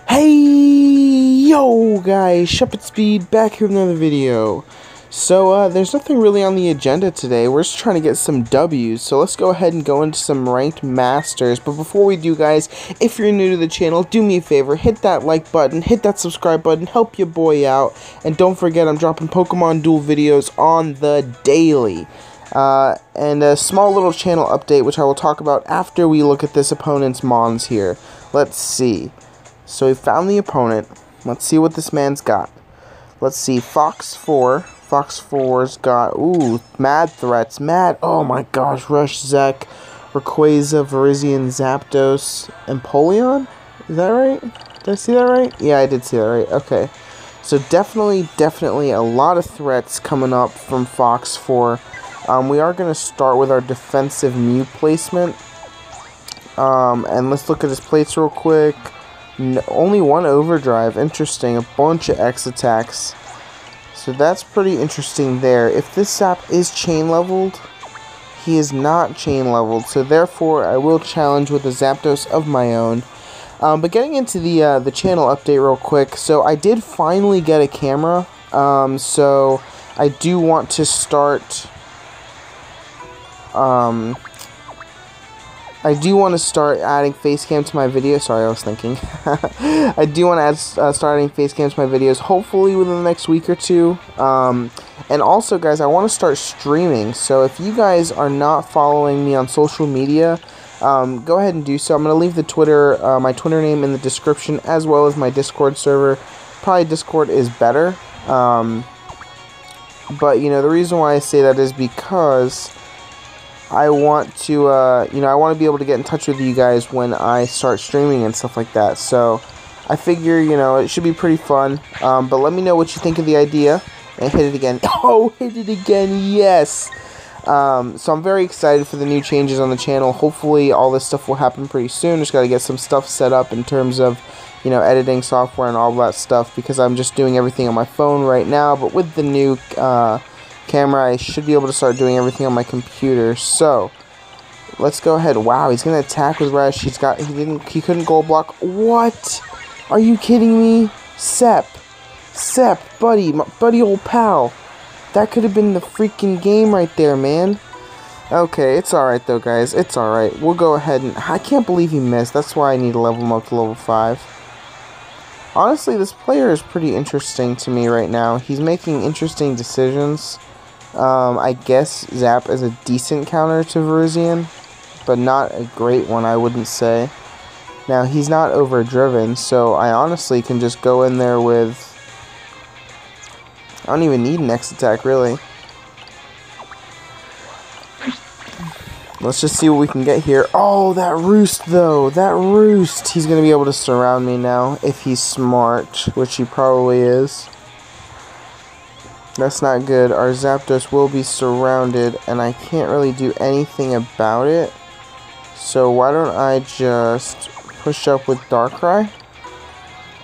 Hey, yo guys, Shuppet Speed back here with another video. So, there's nothing really on the agenda today. We're just trying to get some W's, so let's go ahead and go into some ranked masters. But before we do, guys, if you're new to the channel, do me a favor, hit that like button, hit that subscribe button, help your boy out, and don't forget I'm dropping Pokemon Duel videos on the daily. And a small little channel update, which I will talk about after we look at this opponent's mons here. Let's see. So we found the opponent. Let's see what this man's got. Let's see, Fox 4. Fox 4's got, ooh, mad threats. Mad, oh my gosh, Rush, Zek, Rayquaza, Virizion, Zapdos, Empoleon? Is that right? Did I see that right? Yeah, I did see that right. Okay. So definitely a lot of threats coming up from Fox 4. We are going to start with our defensive Mew placement. And let's look at his plates real quick. Only one overdrive. Interesting. A bunch of X attacks. So that's pretty interesting there. If this sap is chain leveled, he is not chain leveled. So therefore, I will challenge with a Zapdos of my own. But getting into the channel update real quick. So I did finally get a camera. So I do want to start. I do want to start adding facecam to my videos. Sorry, I was thinking. I do want to start adding facecam to my videos, hopefully within the next week or two. And also, guys, I want to start streaming. So if you guys are not following me on social media, go ahead and do so. I'm going to leave the Twitter, my Twitter name in the description, as well as my Discord server. Probably Discord is better. But, you know, the reason why I say that is because I want to, I want to be able to get in touch with you guys when I start streaming and stuff like that. So, I figure, it should be pretty fun. But let me know what you think of the idea. And hit it again. Oh, hit it again, yes! So, I'm very excited for the new changes on the channel. Hopefully, all this stuff will happen pretty soon. Just got to get some stuff set up in terms of, editing software and all that stuff. Because I'm just doing everything on my phone right now. But with the new, camera, I should be able to start doing everything on my computer. So let's go ahead. Wow, he's gonna attack with Rush. He couldn't gold block. What? Are you kidding me? Sep, buddy, my buddy, old pal. That could have been the freaking game right there, man. Okay, it's alright though, guys. It's alright. We'll go ahead and I can't believe he missed. That's why I need to level him up to level 5. Honestly, this player is pretty interesting to me right now. He's making interesting decisions. I guess Zap is a decent counter to Virizion, but not a great one, I wouldn't say. Now, he's not overdriven, so I honestly can just go in there with... I don't even need an X attack, really. Let's just see what we can get here. Oh, that Roost, though. That Roost. He's going to be able to surround me now if he's smart, which he probably is. That's not good. Our Zapdos will be surrounded, and I can't really do anything about it. So why don't I just push up with Darkrai?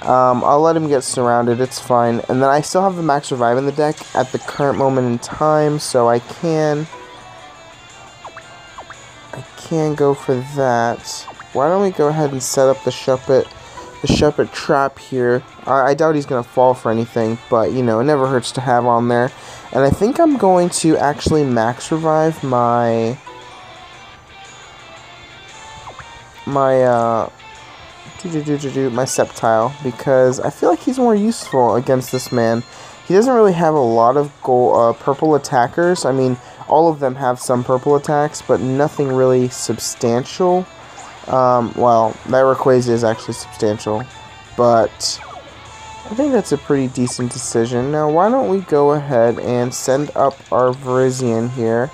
I'll let him get surrounded. It's fine. And then I still have the Max Revive in the deck at the current moment in time, so I can go for that. Why don't we go ahead and set up the Shuppet trap here. I doubt he's going to fall for anything, but, it never hurts to have on there. And I think I'm going to actually max revive my Sceptile, because I feel like he's more useful against this man. He doesn't really have a lot of purple attackers. I mean, all of them have some purple attacks, but nothing really substantial. Well, that Rayquaza is actually substantial, but I think that's a pretty decent decision. Now, why don't we go ahead and send up our Virizion here.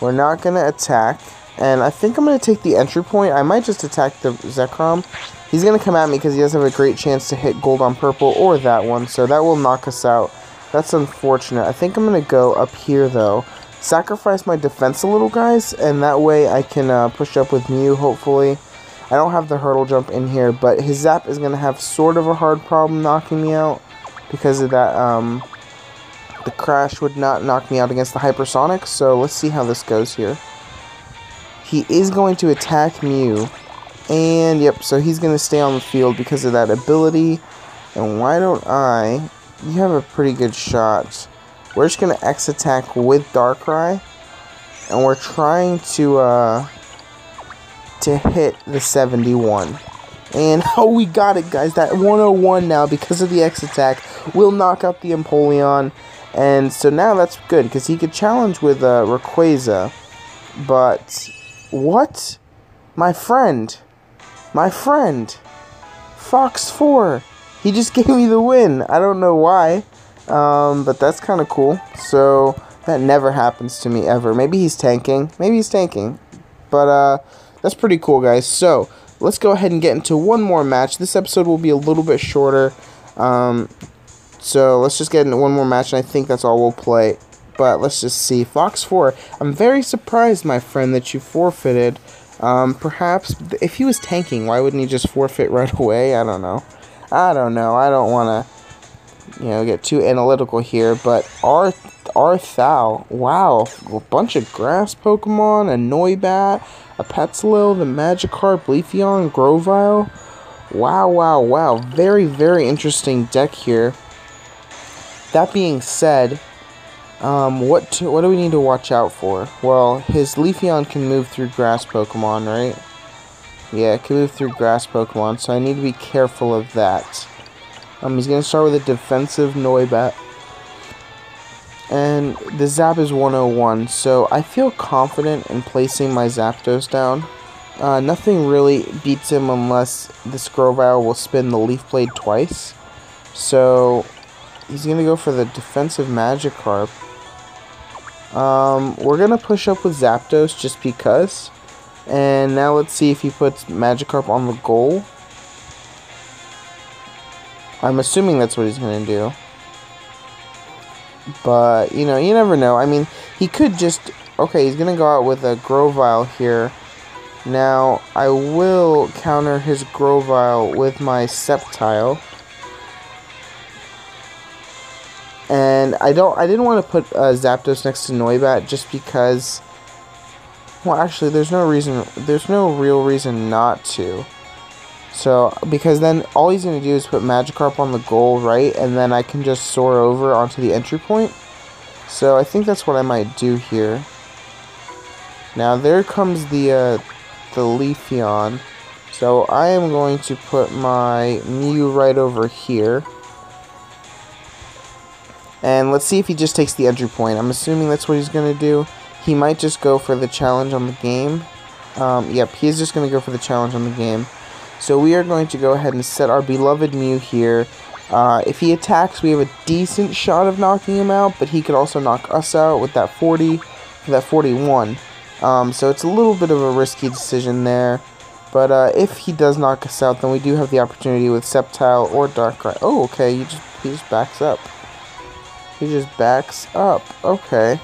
We're not going to attack, and I think I'm going to take the entry point. I might just attack the Zekrom. He's going to come at me because he doesn't have a great chance to hit gold on purple or that one, so that will knock us out. That's unfortunate. I think I'm going to go up here, though. Sacrifice my defense a little, guys, and that way I can push up with Mew, hopefully. I don't have the hurdle jump in here, but his Zap is going to have sort of a hard problem knocking me out because of that, the Crash would not knock me out against the Hypersonic, so let's see how this goes here. He is going to attack Mew, And yep, so he's going to stay on the field because of that ability. And why don't I... You have a pretty good shot. We're just going to X attack with Darkrai. And we're trying to hit the 71. And oh, we got it, guys. That 101 now, because of the X attack, will knock out the Empoleon. And so now that's good, because he could challenge with Rayquaza. But, what? My friend, Fox 4, he just gave me the win. I don't know why, but that's kind of cool. So, that never happens to me ever. Maybe he's tanking, but that's pretty cool, guys. So, let's go ahead and get into one more match. This episode will be a little bit shorter, so let's just get into one more match, and I think that's all we'll play. But let's just see. Fox 4, I'm very surprised, my friend, that you forfeited. Perhaps, if he was tanking, why wouldn't he just forfeit right away? I don't know. I don't want to, get too analytical here, but Arthal, wow, a bunch of grass Pokemon, a Noibat, a Petzlil, the Magikarp, Leafeon, Grovyle. Wow. Very, very interesting deck here. That being said, what do we need to watch out for? Well, his Leafeon can move through grass Pokemon, right? Yeah, it can move through grass Pokemon, so I need to be careful of that. He's going to start with a defensive Noibat. And the Zap is 101, so I feel confident in placing my Zapdos down. Nothing really beats him unless this Grovyle will spin the Leaf Blade twice. So, he's going to go for the defensive Magikarp. We're going to push up with Zapdos just because. And now let's see if he puts Magikarp on the goal. I'm assuming that's what he's going to do. But, you never know. I mean, he could just... Okay, he's going to go out with a Grovyle here. Now, I will counter his Grovyle with my Sceptile. And I didn't want to put Zapdos next to Noibat just because... Well, actually, there's no real reason not to. So, because then all he's going to do is put Magikarp on the goal, right? And then I can just soar over onto the entry point. So, I think that's what I might do here. Now, there comes the Leafeon. So, I am going to put my Mew right over here. And let's see if he just takes the entry point. I'm assuming that's what he's going to do. He might just go for the challenge on the game. Yep, he's just going to go for the challenge on the game. So we are going to go ahead and set our beloved Mew here. If he attacks, we have a decent shot of knocking him out, but he could also knock us out with that 40, that 41. So it's a little bit of a risky decision there. But if he does knock us out, then we do have the opportunity with Sceptile or Darkrai. Oh, okay, he just backs up. He just backs up. Okay.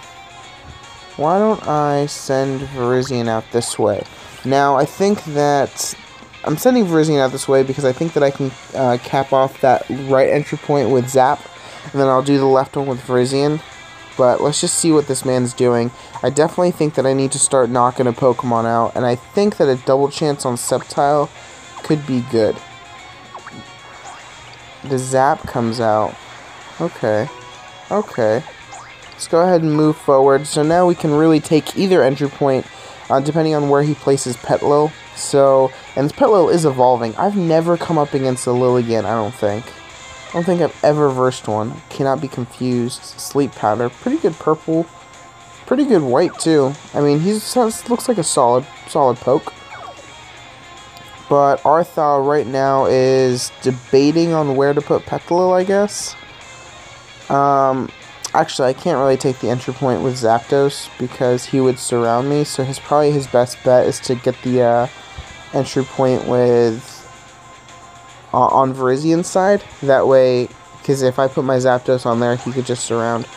Why don't I send Virizion out this way? Now, I think that... I'm sending Virizion out this way because I think that I can cap off that right entry point with Zap. And then I'll do the left one with Virizion. But let's just see what this man's doing. I definitely think that I need to start knocking a Pokemon out. And I think that a double chance on Sceptile could be good. The Zap comes out. Okay. Okay. Let's go ahead and move forward. So now we can really take either entry point, depending on where he places Petlil. So, and this Petlil is evolving. I've never come up against a Lilligant, I don't think. I don't think I've ever versed one. Cannot be confused. Sleep Powder. Pretty good purple. Pretty good white, too. I mean, he looks like a solid poke. But Arthal right now is debating on where to put Petlil, I guess. Actually, I can't really take the entry point with Zapdos because he would surround me. So probably his best bet is to get the entry point with on Virizion's side. That way, because if I put my Zapdos on there, he could just surround.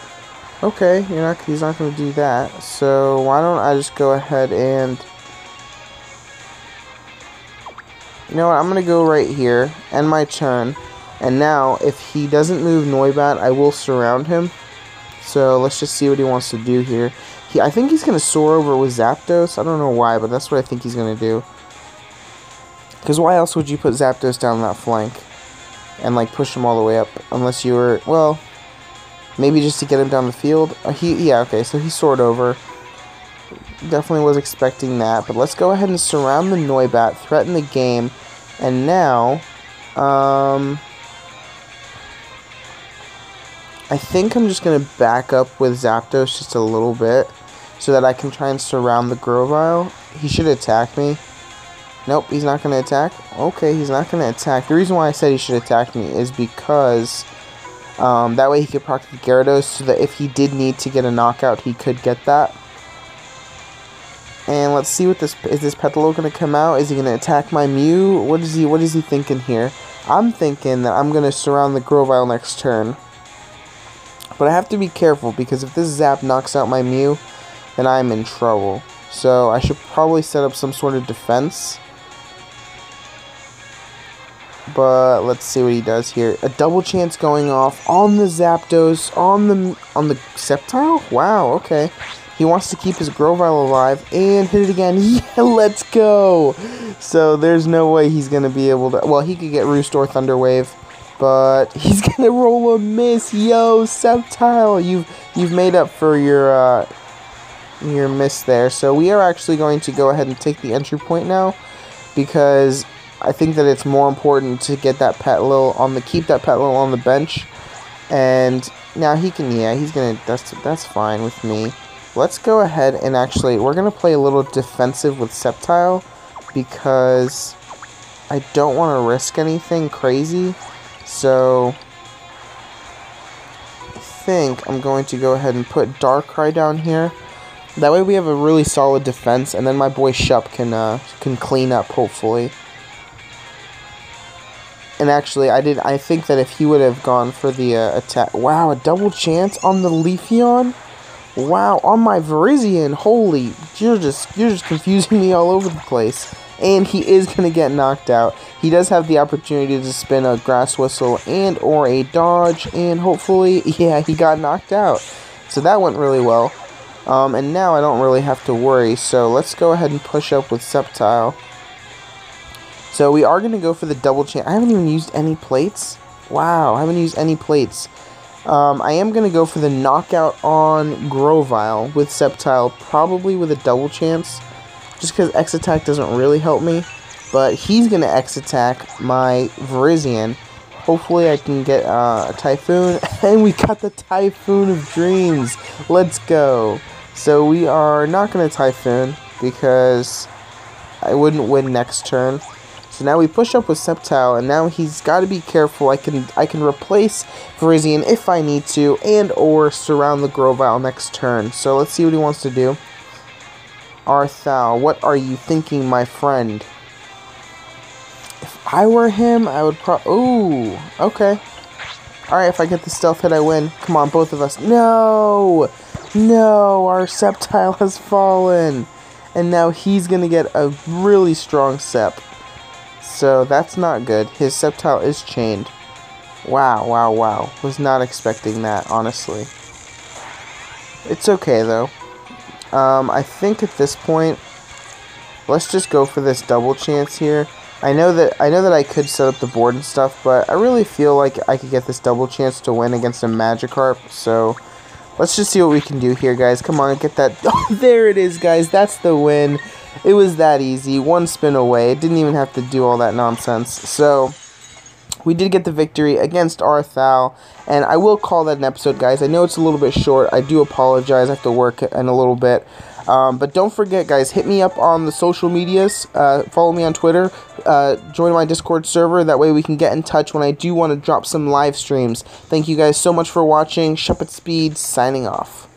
Okay, he's not going to do that. So why don't I just go ahead and... You know what, I'm going to go right here, end my turn. And now, if he doesn't move Noibat, I will surround him. So let's just see what he wants to do here. I think he's going to soar over with Zapdos. I don't know why, but that's what I think he's going to do. Because why else would you put Zapdos down that flank and like push him all the way up? Unless you were, well, maybe just to get him down the field. Yeah, okay, so he soared over. Definitely was expecting that. But let's go ahead and surround the Noibat, threaten the game. And now, I think I'm just going to back up with Zapdos just a little bit so that I can try and surround the Grovyle. He should attack me. Nope, he's not going to attack. Okay, he's not going to attack. The reason why I said he should attack me is because that way he could proc the Gyarados so that if he did need to get a knockout, he could get that. And let's see what this is. This Petalo going to come out? Is he going to attack my Mew? What is he thinking here? I'm thinking that I'm going to surround the Grovyle next turn. But I have to be careful because if this Zap knocks out my Mew, then I'm in trouble. So I should probably set up some sort of defense. But let's see what he does here. A double chance going off on the Zapdos, on the Sceptile? Wow, okay. He wants to keep his Grovyle alive and hit it again. Yeah, let's go. So there's no way he's going to be able to, well, he could get Roost or Thunder Wave, but he's going to roll a miss. Yo, Sceptile, you've made up for your miss there. So we are actually going to go ahead and take the entry point now because I think that it's more important to get that Petalil keep that Petalil on the bench. And now he can, yeah, he's gonna, that's fine with me. Let's go ahead and actually, we're gonna play a little defensive with Sceptile because I don't want to risk anything crazy. So I think I'm going to go ahead and put Darkrai down here. That way we have a really solid defense, and then my boy Shupp can clean up hopefully. And actually, I think that if he would have gone for the attack... Wow, a double chance on the Leafeon? Wow, on my Virizion. Holy, you're just confusing me all over the place. And he is going to get knocked out. He does have the opportunity to spin a Grass Whistle and or a Dodge. And hopefully, yeah, he got knocked out. So that went really well. And now I don't really have to worry. So let's go ahead and push up with Sceptile. So we are going to go for the double chance. I haven't even used any plates. Wow, I haven't used any plates. I am going to go for the knockout on Grovyle with Sceptile, probably with a double chance. Just because X Attack doesn't really help me. But he's going to X Attack my Virizion. Hopefully I can get a Typhoon. And we got the Typhoon of Dreams. Let's go. So we are not going to Typhoon because I wouldn't win next turn. So now we push up with Sceptile, and now he's got to be careful. I can replace Virizion if I need to, and or surround the Grovyle next turn. So let's see what he wants to do. Arthal, what are you thinking, my friend? If I were him, I would ooh, okay. Alright, if I get the stealth hit, I win. Come on, both of us. No! No, our Sceptile has fallen. And now he's going to get a really strong Sep. So that's not good. His Sceptile is chained. Wow, wow, wow. Was not expecting that, honestly. It's okay, though. I think at this point, let's just go for this double chance here. I know that I could set up the board and stuff, but I really feel like I could get this double chance to win against a Magikarp. So let's just see what we can do here, guys. Come on, get that. Oh, there it is, guys. That's the win. It was that easy. One spin away. It didn't even have to do all that nonsense. So we did get the victory against Arthal, and I will call that an episode, guys. I know it's a little bit short. I do apologize. I have to work in a little bit. But don't forget, guys, hit me up on the social medias. Follow me on Twitter. Join my Discord server. That way we can get in touch when I do want to drop some live streams. Thank you guys so much for watching. Shuppet Speed signing off.